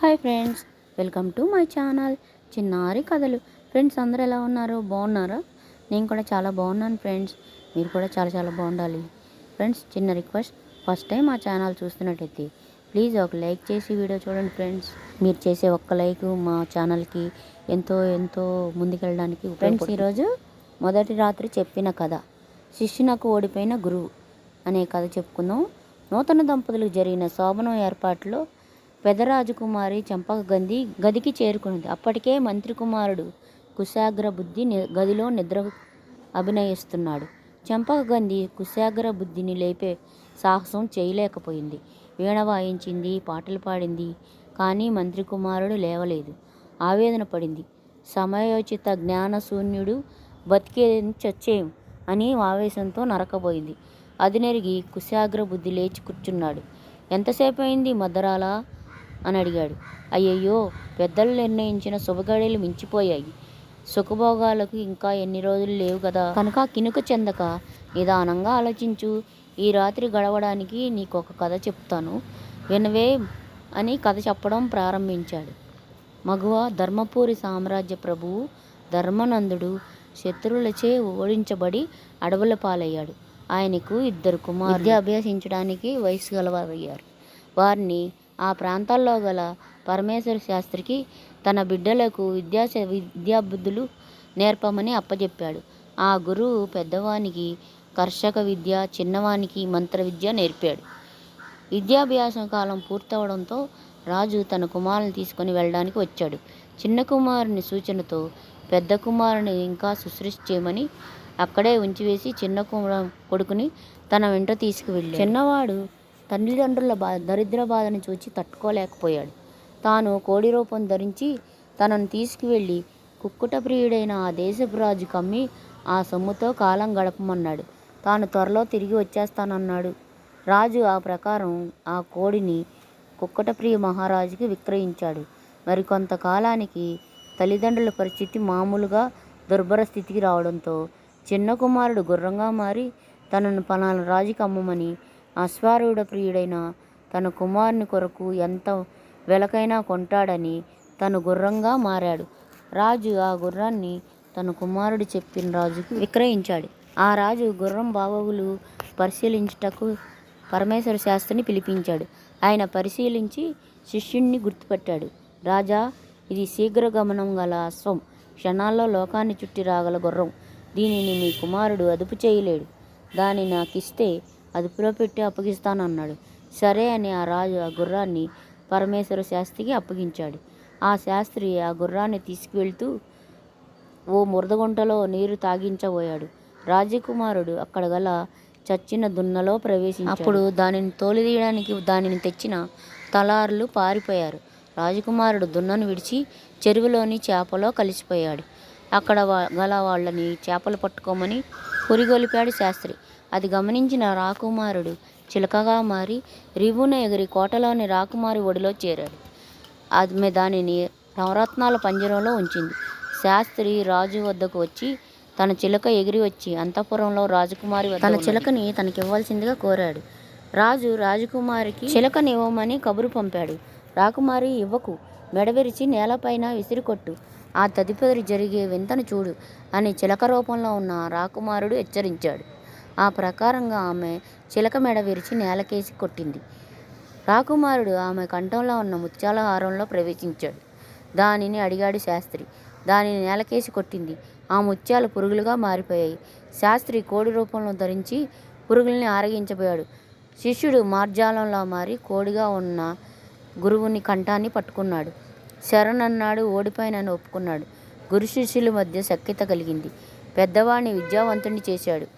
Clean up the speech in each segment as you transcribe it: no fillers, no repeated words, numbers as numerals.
Hi friends, welcome to my channel చిన్నారి కథలు. Friends, అందరూ ఎలా ఉన్నారు? బాగున్నారా? నేను కూడా చాలా బాగున్నాను ఫ్రెండ్స్. మీరు కూడా చాలా చాలా బాగుండాలి. ఫ్రెండ్స్, చిన్న రిక్వెస్ట్, ఫస్ట్ టైం మా ఛానల్ చూస్తున్నట్టయితే ప్లీజ్ ఒక లైక్ చేసి వీడియో చూడండి ఫ్రెండ్స్. మీరు చేసే ఒక్క లైక్ మా ఛానల్కి ఎంతో ఎంతో ముందుకెళ్ళడానికి. ఫ్రెండ్స్, ఈరోజు మొదటి రాత్రి చెప్పిన కథ శిష్యునకు ఓడిపోయిన గురువు అనే కథ చెప్పుకుందాం. నూతన దంపతులకు జరిగిన శోభనం ఏర్పాట్లో పెదరాజకుమారి చంపకగంధి గదికి చేరుకున్నది. అప్పటికే మంత్రి కుమారుడు కుశాగ్ర బుద్ధి గదిలో నిద్ర అభినయిస్తున్నాడు. చంపకగంధి కుశాగ్ర బుద్ధిని లేపే సాహసం చేయలేకపోయింది. వీణ వాయించింది, పాటలు పాడింది, కానీ మంత్రి కుమారుడు లేవలేదు. ఆవేదన పడింది. సమయోచిత జ్ఞానశూన్యుడు బతికేదని చచ్చేం అని ఆవేశంతో నరకబోయింది. అది నెరిగి కుశాగ్ర బుద్ధి లేచి కూర్చున్నాడు. ఎంతసేపు అయింది మద్దరాలా అని అడిగాడు. అయ్యయ్యో, పెద్దలు నిర్ణయించిన శుభగడియలు మించిపోయాయి. సుఖభోగాలకు ఇంకా ఎన్ని రోజులు లేవు కదా, కనుక కినుక చెందక నిదానంగా ఆలోచించు. ఈ రాత్రి గడవడానికి నీకొక కథ చెప్తాను, వినవే అని కథ చెప్పడం ప్రారంభించాడు. మగువ ధర్మపురి సామ్రాజ్య ప్రభువు ధర్మనందుడు శత్రువులచే ఓడించబడి అడవుల పాలయ్యాడు. ఆయనకు 2 కుమారులు విద్య అభ్యసించడానికి వయసు గలవారయ్యారు. వారిని ఆ ప్రాంతాల్లో గల పరమేశ్వర శాస్త్రికి తన బిడ్డలకు విద్యాబుద్ధులు నేర్పమని అప్పచెప్పాడు. ఆ గురువు పెద్దవానికి కర్షక విద్య, చిన్నవానికి మంత్ర విద్య నేర్పాడు. విద్యాభ్యాసం కాలం పూర్తవడంతో రాజు తన కుమారుని తీసుకొని వెళ్ళడానికి వచ్చాడు. చిన్న కుమారుని సూచనతో పెద్ద కుమారుని ఇంకా శుశ్రూష చేయమని అక్కడే ఉంచివేసి చిన్న కొడుకుని తన వెంట తీసుకువెళ్ళాడు. చిన్నవాడు తల్లిదండ్రుల దరిద్ర బాధను చూచి తట్టుకోలేకపోయాడు. తాను కోడి రూపం ధరించి తనను తీసుకువెళ్ళి కుక్కుట ప్రియుడైన ఆ దేశపు రాజు కమ్మి ఆ సొమ్ముతో కాలం గడపమన్నాడు. తాను త్వరలో తిరిగి వచ్చేస్తానన్నాడు. రాజు ఆ ప్రకారం ఆ కోడిని కుక్కటప్రియ మహారాజుకి విక్రయించాడు. మరికొంతకాలానికి తల్లిదండ్రుల పరిస్థితి మామూలుగా దుర్భర స్థితికి రావడంతో చిన్న కుమారుడు గుర్రంగా మారి తనను పలానా రాజుకి అమ్మమని అశ్వారూఢ ప్రియుడైన తన కుమారుని కొరకు ఎంత వెలకైనా కొంటాడని తను గుర్రంగా మారాడు. రాజు ఆ గుర్రాన్ని తన కుమారుడు చెప్పిన రాజుకు విక్రయించాడు. ఆ రాజు గుర్రం బాగోగులు పరిశీలించుటకు పరమేశ్వర శాస్త్రిని పిలిపించాడు. ఆయన పరిశీలించి శిష్యుణ్ణి గుర్తుపట్టాడు. రాజా, ఇది శీఘ్రగమనం గల అశ్వం, క్షణాల్లో లోకాన్ని చుట్టి రాగల గుర్రం. దీనిని మీ కుమారుడు అదుపు చేయలేడు. దాన్ని నాకిస్తే అదుపులో పెట్టి అప్పగిస్తానన్నాడు. సరే అని ఆ రాజు ఆ గుర్రాన్ని పరమేశ్వర శాస్త్రికి అప్పగించాడు. ఆ శాస్త్రి ఆ గుర్రాన్ని తీసుకువెళ్తూ ఓ మురదగుంటలో నీరు తాగించబోయాడు. రాజకుమారుడు అక్కడ గల చచ్చిన దున్నలో ప్రవేశించాడు. అప్పుడు దానిని తోలిదీయడానికి దానిని తెచ్చిన తలారులు పారిపోయారు. రాజకుమారుడు దున్నను విడిచి చెరువులోని చేపలో కలిసిపోయాడు. అక్కడ గల వాళ్ళని చేపలు పట్టుకోమని పురిగొలిపాడు శాస్త్రి. అది గమనించిన రాకుమారుడు చిలకగా మారి రివున ఎగిరి కోటలోని రాకుమారి ఒడిలో చేరాడు. ఆమె దానిని నవరత్నాల పంజరంలో ఉంచింది. శాస్త్రి రాజు వద్దకు వచ్చి తన చిలక ఎగిరి వచ్చి అంతఃపురంలో రాజకుమారి తన చిలకని తనకివ్వాల్సిందిగా కోరాడు. రాజు రాజకుమారికి చిలకనివ్వమని కబురు పంపాడు. రాకుమారి ఇవ్వకు, మెడవిరిచి నేలపైన విసిరికొట్టు, ఆ తదుపరి జరిగే వింతను చూడు అని చిలక రూపంలో ఉన్న రాకుమారుడు హెచ్చరించాడు. ఆ ప్రకారంగా ఆమె చిలక మెడ విరిచి నేలకేసి కొట్టింది. రాకుమారుడు ఆమె కంఠంలో ఉన్న ముత్యాల హారంలో ప్రవేశించాడు. దానిని అడిగాడు శాస్త్రి. దానిని నేలకేసి కొట్టింది. ఆ ముత్యాలు పురుగులుగా మారిపోయాయి. శాస్త్రి కోడి రూపంలో ధరించి పురుగుల్ని ఆరగించబోయాడు. శిష్యుడు మార్జాలంలా మారి కోడిగా ఉన్న గురువుని కంఠాన్ని పట్టుకున్నాడు. శరణన్నాడు. ఓడిపోయినని ఒప్పుకున్నాడు. గురు శిష్యుల మధ్య సఖ్యత కలిగింది. పెద్దవాడిని విద్యావంతుణ్ణి చేశాడు.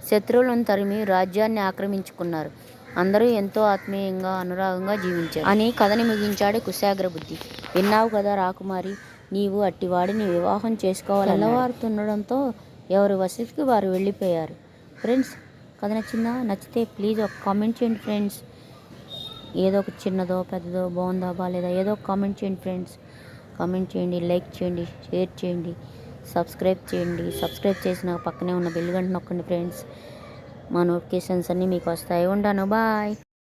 శత్రువులను తరిమి రాజ్యాన్ని ఆక్రమించుకున్నారు. అందరూ ఎంతో ఆత్మీయంగా అనురాగంగా జీవించారు అని కథని ముగించాడు కుశాగ్ర బుద్ధి. విన్నావు కదా రాకుమారి, నీవు అట్టివాడిని వివాహం చేసుకోవాలి. తెల్లవారుతుండడంతో ఎవరి వసతికి వారు వెళ్ళిపోయారు. ఫ్రెండ్స్, కథ నచ్చిందా? నచ్చితే ప్లీజ్ ఒక కామెంట్ చేయండి ఫ్రెండ్స్. ఏదో ఒక చిన్నదో పెద్దదో, బాగుందా బాగాలేదా, ఏదో ఒక కామెంట్ చేయండి ఫ్రెండ్స్. కామెంట్ చేయండి, లైక్ చేయండి, షేర్ చేయండి, సబ్స్క్రైబ్ చేయండి. సబ్స్క్రైబ్ చేసిన పక్కనే ఉన్న బెల్ గంట నొక్కండి ఫ్రెండ్స్. మా నోటిఫికేషన్స్ అన్నీ మీకు వస్తాయి. ఉంటాను, బాయ్.